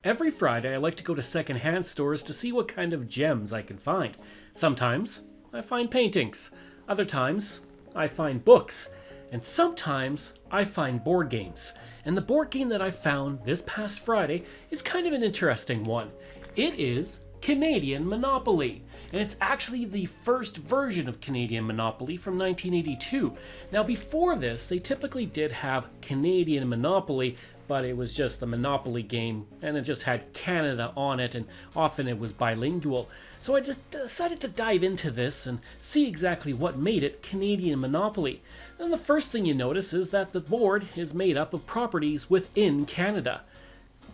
Every Friday, I like to go to secondhand stores to see what kind of gems I can find. Sometimes, I find paintings. Other times, I find books. And sometimes, I find board games. And the board game that I found this past Friday is kind of an interesting one. It is Canadian Monopoly. And it's actually the first version of Canadian Monopoly from 1982. Now before this, they typically did have Canadian Monopoly, but it was just the Monopoly game, and it just had Canada on it, and often it was bilingual. So I decided to dive into this and see exactly what made it Canadian Monopoly. And the first thing you notice is that the board is made up of properties within Canada.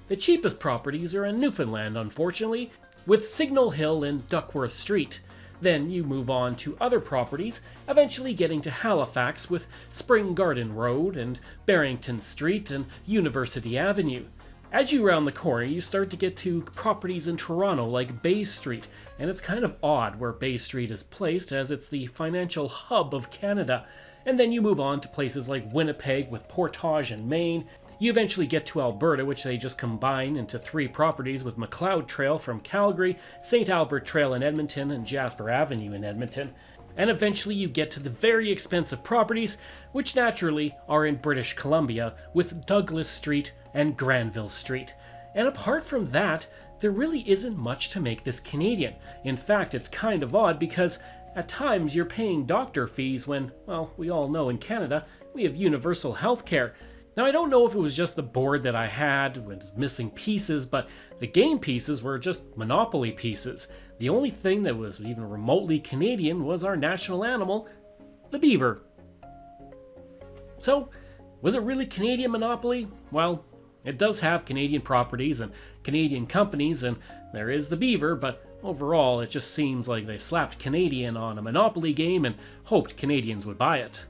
The cheapest properties are in Newfoundland, unfortunately, with Signal Hill and Duckworth Street. Then you move on to other properties, eventually getting to Halifax with Spring Garden Road and Barrington Street and University Avenue. As you round the corner, you start to get to properties in Toronto like Bay Street, and it's kind of odd where Bay Street is placed as it's the financial hub of Canada. And then you move on to places like Winnipeg with Portage and Maine. You eventually get to Alberta, which they just combine into 3 properties with McLeod Trail from Calgary, St. Albert Trail in Edmonton, and Jasper Avenue in Edmonton. And eventually you get to the very expensive properties, which naturally are in British Columbia, with Douglas Street and Granville Street. And apart from that, there really isn't much to make this Canadian. In fact, it's kind of odd because at times you're paying doctor fees when, well, we all know in Canada, we have universal health care. Now, I don't know if it was just the board that I had with missing pieces, but the game pieces were just Monopoly pieces. The only thing that was even remotely Canadian was our national animal, the beaver. So, was it really Canadian Monopoly? Well, it does have Canadian properties and Canadian companies, and there is the beaver, but overall it just seems like they slapped Canadian on a Monopoly game and hoped Canadians would buy it.